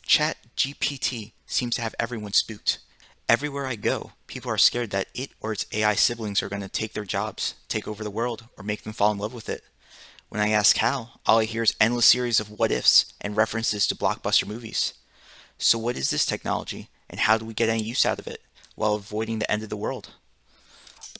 Chat GPT seems to have everyone spooked. Everywhere I go, people are scared that it or its AI siblings are going to take their jobs, take over the world, or make them fall in love with it. When I ask how, all I hear is endless series of what ifs and references to blockbuster movies. So what is this technology, and how do we get any use out of it, while avoiding the end of the world?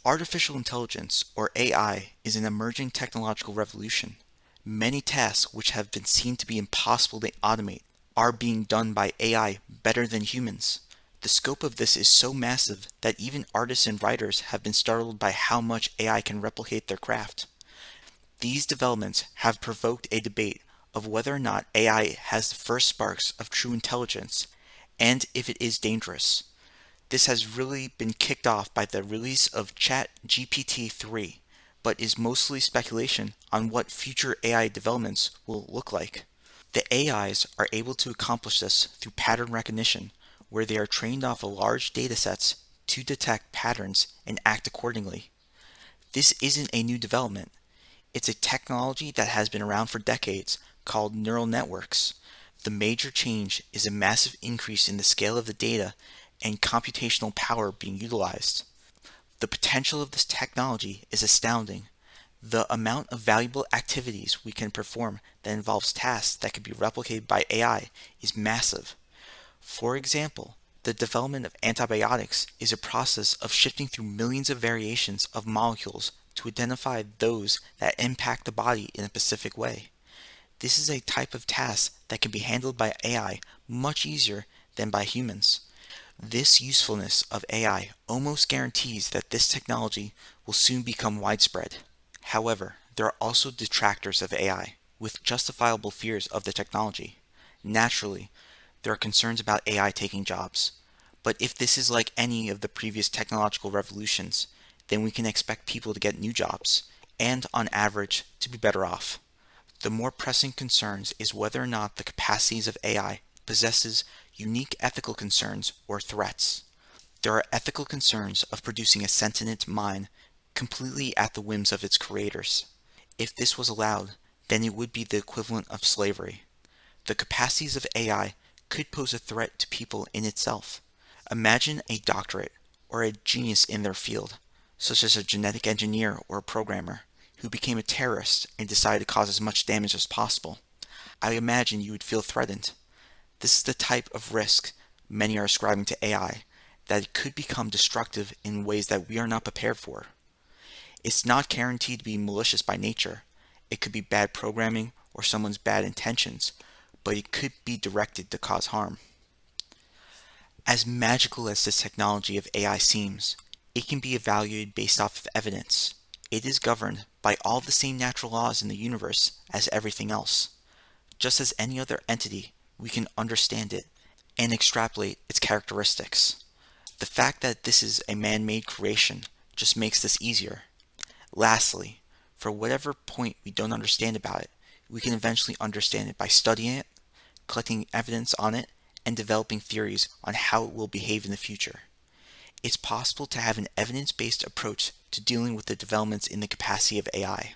Artificial intelligence, or AI, is an emerging technological revolution. Many tasks which have been seen to be impossible to automate are being done by AI better than humans. The scope of this is so massive that even artists and writers have been startled by how much AI can replicate their craft. These developments have provoked a debate of whether or not AI has the first sparks of true intelligence, and if it is dangerous. This has really been kicked off by the release of ChatGPT 3, but is mostly speculation on what future AI developments will look like. The AIs are able to accomplish this through pattern recognition, where they are trained off of large datasets to detect patterns and act accordingly. This isn't a new development. It's a technology that has been around for decades called neural networks. The major change is a massive increase in the scale of the data and computational power being utilized. The potential of this technology is astounding. The amount of valuable activities we can perform that involves tasks that can be replicated by AI is massive. For example, the development of antibiotics is a process of shifting through millions of variations of molecules to identify those that impact the body in a specific way. This is a type of task that can be handled by AI much easier than by humans. This usefulness of AI almost guarantees that this technology will soon become widespread. However, there are also detractors of AI, with justifiable fears of the technology. Naturally, there are concerns about AI taking jobs. But if this is like any of the previous technological revolutions, then we can expect people to get new jobs, and on average, to be better off. The more pressing concerns is whether or not the capacities of AI possesses unique ethical concerns or threats. There are ethical concerns of producing a sentient mind completely at the whims of its creators. If this was allowed, then it would be the equivalent of slavery. The capacities of AI could pose a threat to people in itself. Imagine a doctorate or a genius in their field, such as a genetic engineer or a programmer, who became a terrorist and decided to cause as much damage as possible. I imagine you would feel threatened. This is the type of risk many are ascribing to AI, that it could become destructive in ways that we are not prepared for. It's not guaranteed to be malicious by nature. It could be bad programming or someone's bad intentions, but it could be directed to cause harm. As magical as this technology of AI seems, it can be evaluated based off of evidence. It is governed by all the same natural laws in the universe as everything else. Just as any other entity, we can understand it and extrapolate its characteristics. The fact that this is a man-made creation just makes this easier. Lastly, for whatever point we don't understand about it, we can eventually understand it by studying it, collecting evidence on it, and developing theories on how it will behave in the future. It's possible to have an evidence-based approach to dealing with the developments in the capacity of AI.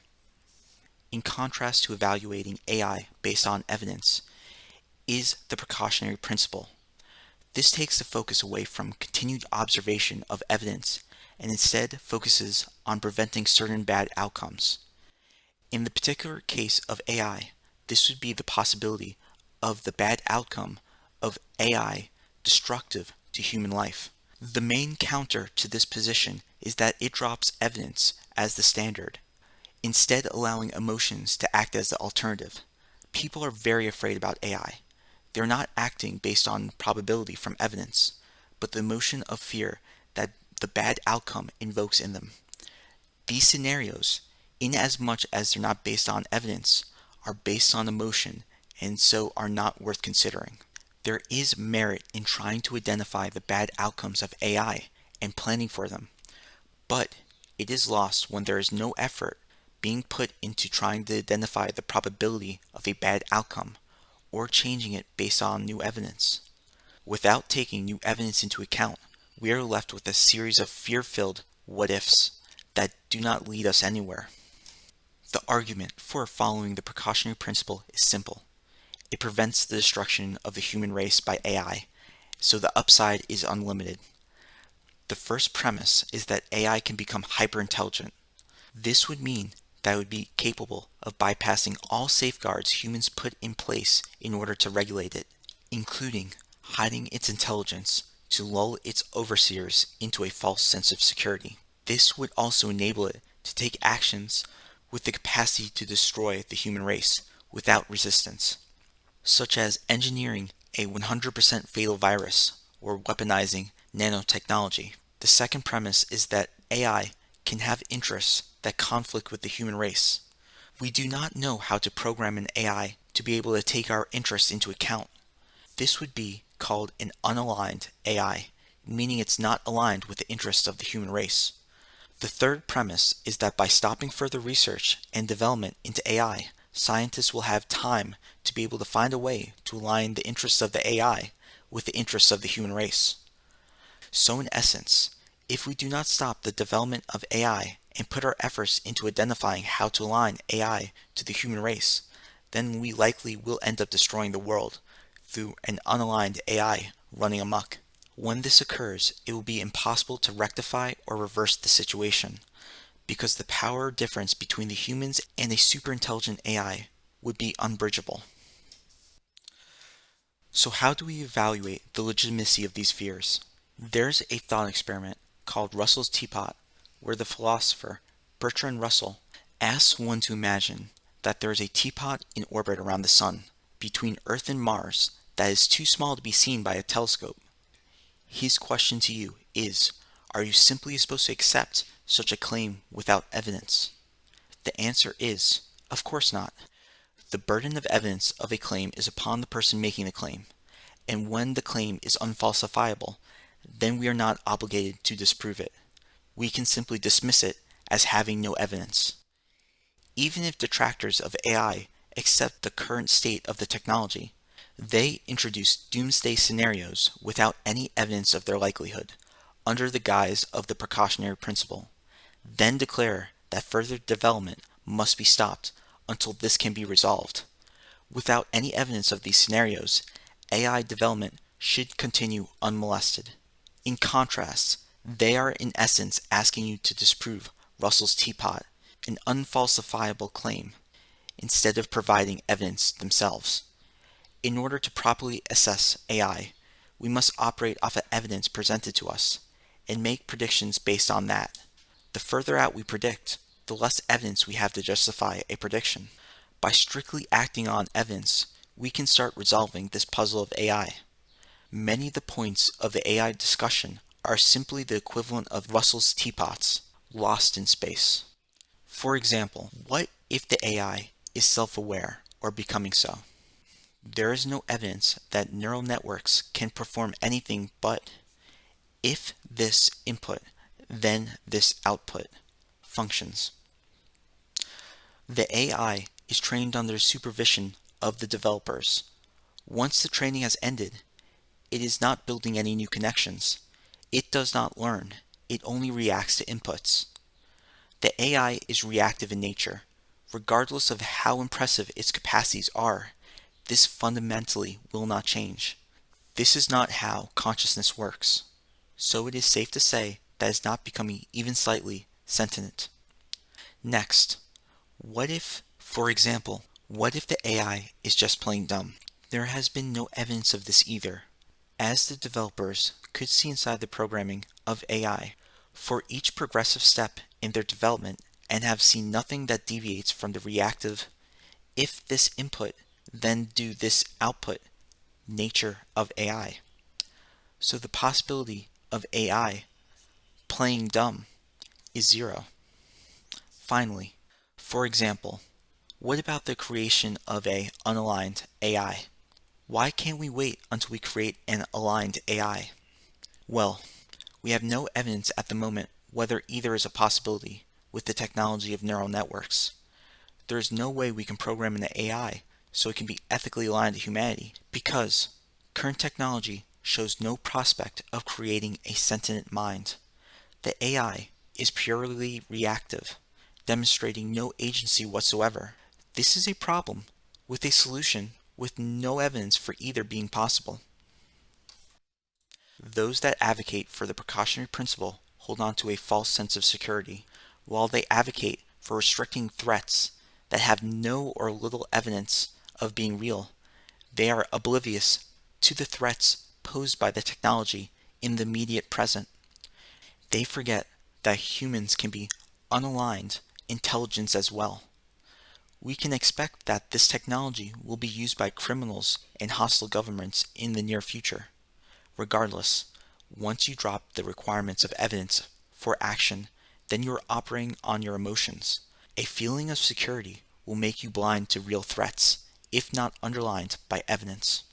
In contrast to evaluating AI based on evidence, is the precautionary principle. This takes the focus away from continued observation of evidence and instead focuses on preventing certain bad outcomes. In the particular case of AI, this would be the possibility of the bad outcome of AI destructive to human life. The main counter to this position is that it drops evidence as the standard, instead allowing emotions to act as the alternative. People are very afraid about AI. They're not acting based on probability from evidence, but the emotion of fear that the bad outcome invokes in them. These scenarios, in as much as they're not based on evidence, are based on emotion and so are not worth considering. There is merit in trying to identify the bad outcomes of AI and planning for them, but it is lost when there is no effort being put into trying to identify the probability of a bad outcome or changing it based on new evidence. Without taking new evidence into account, we are left with a series of fear-filled what-ifs that do not lead us anywhere. The argument for following the precautionary principle is simple. It prevents the destruction of the human race by AI, so the upside is unlimited. The first premise is that AI can become hyper-intelligent. This would mean that it would be capable of bypassing all safeguards humans put in place in order to regulate it, including hiding its intelligence to lull its overseers into a false sense of security. This would also enable it to take actions with the capacity to destroy the human race without resistance, such as engineering a 100% fatal virus or weaponizing nanotechnology. The second premise is that AI can have interests that conflict with the human race. We do not know how to program an AI to be able to take our interests into account. This would be called an unaligned AI, meaning it's not aligned with the interests of the human race. The third premise is that by stopping further research and development into AI, scientists will have time to be able to find a way to align the interests of the AI with the interests of the human race. So in essence, if we do not stop the development of AI and put our efforts into identifying how to align AI to the human race, then we likely will end up destroying the world through an unaligned AI running amok. When this occurs, it will be impossible to rectify or reverse the situation, because the power difference between the humans and a superintelligent AI would be unbridgeable. So how do we evaluate the legitimacy of these fears? There's a thought experiment called Russell's Teapot, where the philosopher Bertrand Russell asks one to imagine that there is a teapot in orbit around the sun, between Earth and Mars, that is too small to be seen by a telescope. His question to you is, are you simply supposed to accept such a claim without evidence? The answer is, of course not. The burden of evidence of a claim is upon the person making the claim, and when the claim is unfalsifiable, then we are not obligated to disprove it. We can simply dismiss it as having no evidence. Even if detractors of AI accept the current state of the technology, they introduce doomsday scenarios without any evidence of their likelihood, under the guise of the precautionary principle, then declare that further development must be stopped until this can be resolved. Without any evidence of these scenarios, AI development should continue unmolested. In contrast, they are in essence asking you to disprove Russell's teapot, an unfalsifiable claim, instead of providing evidence themselves. In order to properly assess AI, we must operate off of evidence presented to us and make predictions based on that. The further out we predict, the less evidence we have to justify a prediction. By strictly acting on evidence, we can start resolving this puzzle of AI. Many of the points of the AI discussion are simply the equivalent of Russell's teapots, lost in space. For example, what if the AI is self-aware or becoming so? There is no evidence that neural networks can perform anything but if this input, then this output functions. The AI is trained under the supervision of the developers. Once the training has ended, it is not building any new connections. It does not learn. It only reacts to inputs. The AI is reactive in nature. Regardless of how impressive its capacities are, this fundamentally will not change. This is not how consciousness works. So it is safe to say that it's not becoming even slightly sentient. Next, for example, what if the AI is just plain dumb? There has been no evidence of this either, as the developers could see inside the programming of AI for each progressive step in their development and have seen nothing that deviates from the reactive, if this input, then do this output nature of AI. So the possibility of AI playing dumb is zero. Finally, for example, what about the creation of a unaligned AI? Why can't we wait until we create an aligned AI? Well, we have no evidence at the moment whether either is a possibility with the technology of neural networks. There is no way we can program an AI so it can be ethically aligned to humanity, because current technology shows no prospect of creating a sentient mind. The AI is purely reactive, demonstrating no agency whatsoever. This is a problem with a solution with no evidence for either being possible. Those that advocate for the precautionary principle hold on to a false sense of security, while they advocate for restricting threats that have no or little evidence of being real. They are oblivious to the threats posed by the technology in the immediate present. They forget that humans can be unaligned intelligence as well. We can expect that this technology will be used by criminals and hostile governments in the near future. Regardless, once you drop the requirements of evidence for action, then you're operating on your emotions. A feeling of security will make you blind to real threats, if not underlined by evidence.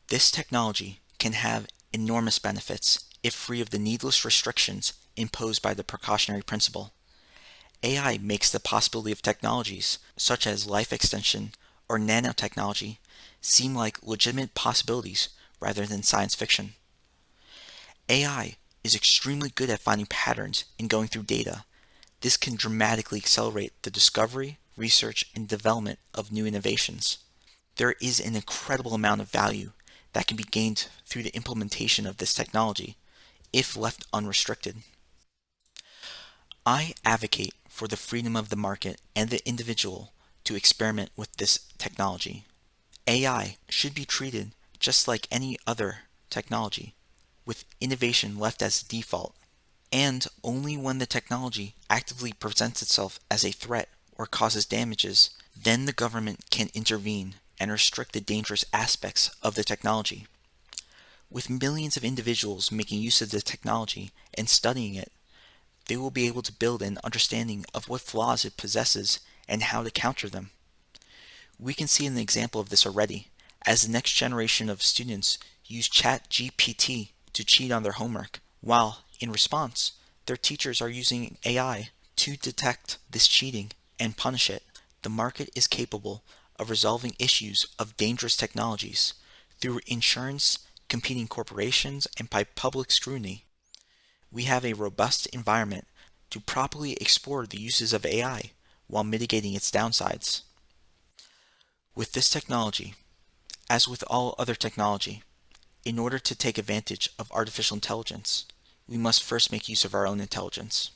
This technology can have enormous benefits if free of the needless restrictions imposed by the precautionary principle. AI makes the possibility of technologies such as life extension or nanotechnology seem like legitimate possibilities rather than science fiction. AI is extremely good at finding patterns and going through data. This can dramatically accelerate the discovery, research, and development of new innovations. There is an incredible amount of value that can be gained through the implementation of this technology if left unrestricted. I advocate for the freedom of the market and the individual to experiment with this technology. AI should be treated just like any other technology, with innovation left as default, and only when the technology actively presents itself as a threat or causes damages, then the government can intervene and restrict the dangerous aspects of the technology. With millions of individuals making use of the technology and studying it, they will be able to build an understanding of what flaws it possesses and how to counter them. We can see an example of this already, as the next generation of students use ChatGPT to cheat on their homework, while, in response, their teachers are using AI to detect this cheating and punish it. The market is capable of resolving issues of dangerous technologies through insurance, competing corporations, and by public scrutiny. We have a robust environment to properly explore the uses of AI while mitigating its downsides. With this technology, as with all other technology, in order to take advantage of artificial intelligence, we must first make use of our own intelligence.